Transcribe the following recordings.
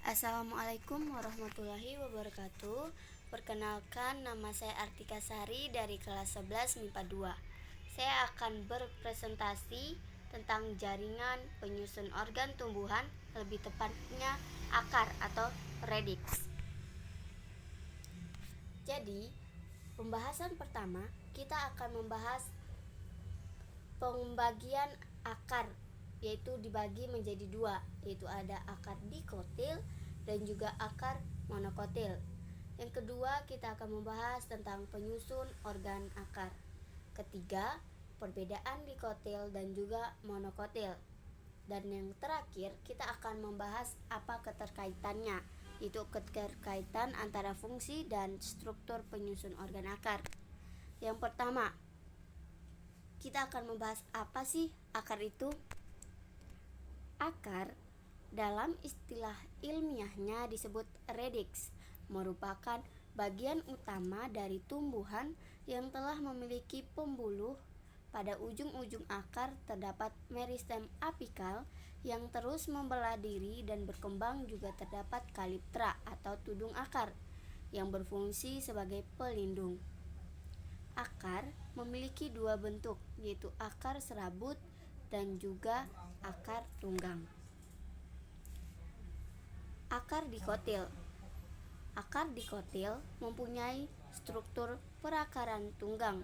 Assalamualaikum warahmatullahi wabarakatuh. Perkenalkan, nama saya Artika Sari dari kelas 11 MIPA 2. Saya akan berpresentasi tentang jaringan penyusun organ tumbuhan, lebih tepatnya akar atau radix. Jadi, pembahasan pertama kita akan membahas pembagian akar, yaitu dibagi menjadi dua, yaitu ada akar dikotil dan juga akar monokotil. Yang kedua, kita akan membahas tentang penyusun organ akar. Ketiga, perbedaan dikotil dan juga monokotil. Dan yang terakhir, kita akan membahas apa keterkaitannya, yaitu keterkaitan antara fungsi dan struktur penyusun organ akar. Yang pertama, kita akan membahas apa sih akar itu? Akar dalam istilah ilmiahnya disebut radix, merupakan bagian utama dari tumbuhan yang telah memiliki pembuluh. Pada ujung-ujung akar terdapat meristem apikal yang terus membelah diri, dan berkembang juga terdapat kaliptra atau tudung akar yang berfungsi sebagai pelindung. Akar memiliki dua bentuk, yaitu akar serabut dan juga akar tunggang. Akar dikotil. Akar dikotil mempunyai struktur perakaran tunggang.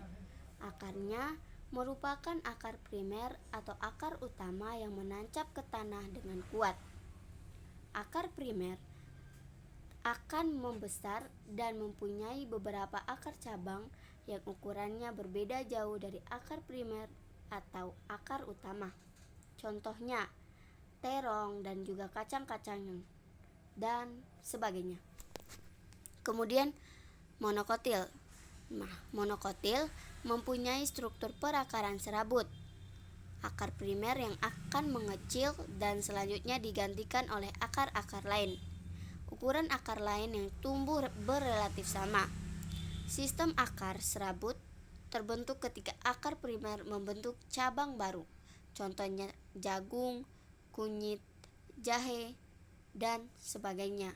Akarnya merupakan akar primer atau akar utama yang menancap ke tanah dengan kuat. Akar primer akan membesar dan mempunyai beberapa akar cabang yang ukurannya berbeda jauh dari akar primer atau akar utama. Contohnya terong dan juga kacang-kacangan dan sebagainya. Kemudian monokotil. Monokotil mempunyai struktur perakaran serabut. Akar primer yang akan mengecil dan selanjutnya digantikan oleh akar-akar lain. Ukuran akar lain yang tumbuh berrelatif sama. Sistem akar serabut terbentuk ketika akar primer membentuk cabang baru. Contohnya jagung, kunyit, jahe, dan sebagainya.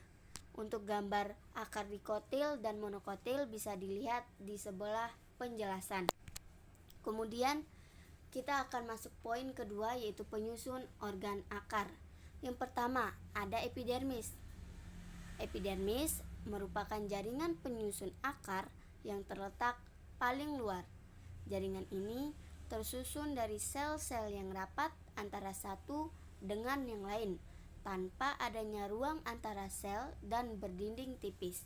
Untuk gambar akar dikotil dan monokotil bisa dilihat di sebelah penjelasan. Kemudian kita akan masuk poin kedua, yaitu penyusun organ akar. Yang pertama, ada epidermis. Epidermis merupakan jaringan penyusun akar yang terletak paling luar. Jaringan ini tersusun dari sel-sel yang rapat antara satu dengan yang lain, tanpa adanya ruang antara sel dan berdinding tipis.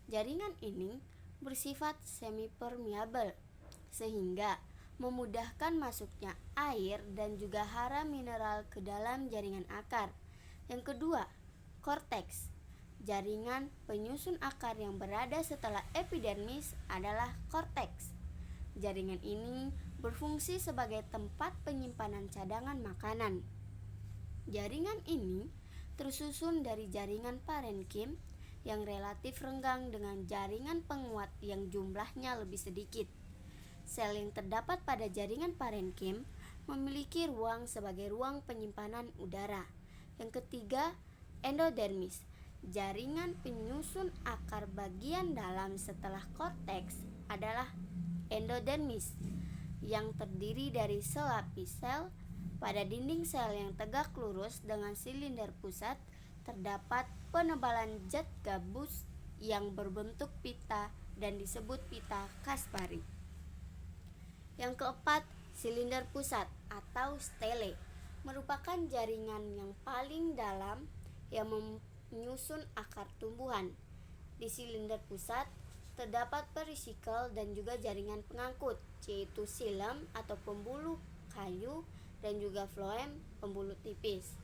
Jaringan ini bersifat semi-permeabel, sehingga memudahkan masuknya air dan juga hara mineral ke dalam jaringan akar. Yang kedua, korteks. Jaringan penyusun akar yang berada setelah epidermis adalah korteks. Jaringan ini berfungsi sebagai tempat penyimpanan cadangan makanan. Jaringan ini tersusun dari jaringan parenkim yang relatif renggang dengan jaringan penguat yang jumlahnya lebih sedikit. Sel yang terdapat pada jaringan parenkim memiliki ruang sebagai ruang penyimpanan udara. Yang ketiga, endodermis. Jaringan penyusun akar bagian dalam setelah korteks adalah endodermis, yang terdiri dari selapis sel. Pada dinding sel yang tegak lurus dengan silinder pusat terdapat penebalan zat gabus yang berbentuk pita dan disebut pita Kaspari. Yang keempat, silinder pusat atau stele merupakan jaringan yang paling dalam yang menyusun akar tumbuhan. Di silinder pusat terdapat perisikel dan juga jaringan pengangkut, yaitu xilem atau pembuluh kayu, dan juga floem, pembuluh tipis.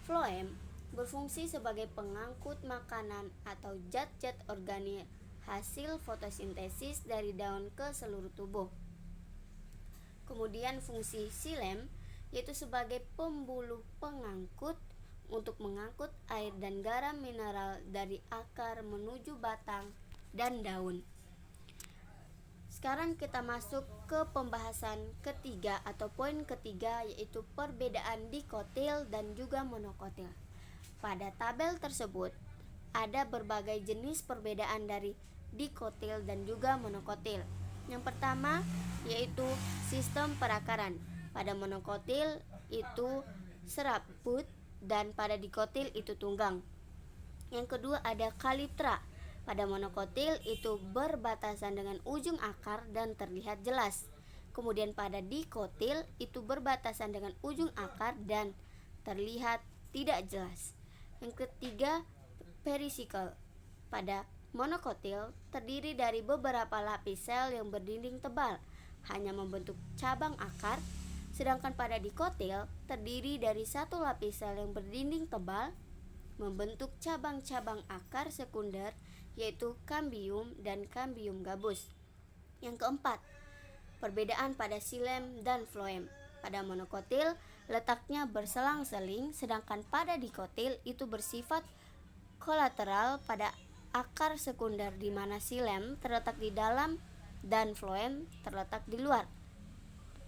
Floem berfungsi sebagai pengangkut makanan atau zat-zat organik hasil fotosintesis dari daun ke seluruh tubuh. Kemudian fungsi xilem yaitu sebagai pembuluh pengangkut untuk mengangkut air dan garam mineral dari akar menuju batang dan daun. Sekarang kita masuk ke pembahasan ketiga atau poin ketiga, yaitu perbedaan dikotil dan juga monokotil. Pada tabel tersebut ada berbagai jenis perbedaan dari dikotil dan juga monokotil. Yang pertama yaitu sistem perakaran. Pada monokotil itu serabut dan pada dikotil itu tunggang. Yang kedua ada kalitra. Pada monokotil itu berbatasan dengan ujung akar dan terlihat jelas. Kemudian pada dikotil itu berbatasan dengan ujung akar dan terlihat tidak jelas. Yang ketiga perisikal. Pada monokotil terdiri dari beberapa lapis sel yang berdinding tebal, hanya membentuk cabang akar, sedangkan pada dikotil terdiri dari satu lapis sel yang berdinding tebal, membentuk cabang-cabang akar sekunder yaitu kambium dan kambium gabus. Yang keempat, perbedaan pada xilem dan floem. Pada monokotil letaknya berselang-seling, sedangkan pada dikotil itu bersifat kolateral pada akar sekunder, di mana xilem terletak di dalam dan floem terletak di luar,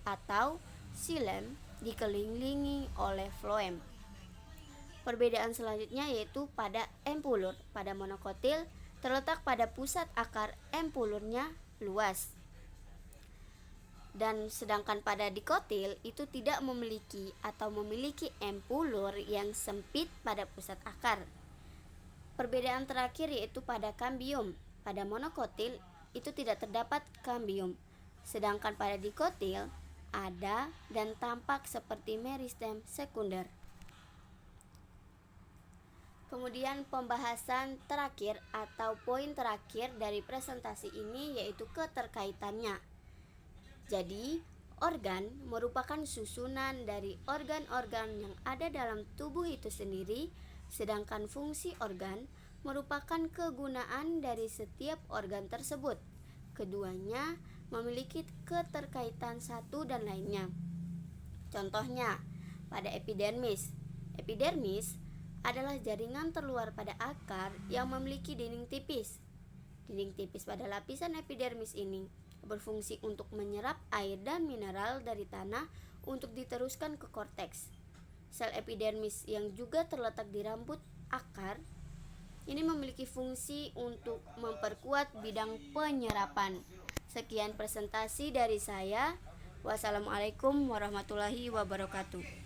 atau xilem dikelilingi oleh floem. Perbedaan selanjutnya yaitu pada empulur. Pada monokotil terletak pada pusat akar, empulurnya luas, dan sedangkan pada dikotil itu tidak memiliki atau memiliki empulur yang sempit pada pusat akar. Perbedaan terakhir yaitu pada kambium. Pada monokotil itu tidak terdapat kambium, sedangkan pada dikotil ada dan tampak seperti meristem sekunder. Kemudian pembahasan terakhir atau poin terakhir dari presentasi ini yaitu keterkaitannya. Jadi, organ merupakan susunan dari organ-organ yang ada dalam tubuh itu sendiri, sedangkan fungsi organ merupakan kegunaan dari setiap organ tersebut. Keduanya memiliki keterkaitan satu dan lainnya. Contohnya, pada epidermis. Epidermis adalah jaringan terluar pada akar yang memiliki dinding tipis. Dinding tipis pada lapisan epidermis ini berfungsi untuk menyerap air dan mineral dari tanah untuk diteruskan ke korteks. Sel epidermis yang juga terletak di rambut akar ini memiliki fungsi untuk memperkuat bidang penyerapan. Sekian presentasi dari saya. Wassalamualaikum warahmatullahi wabarakatuh.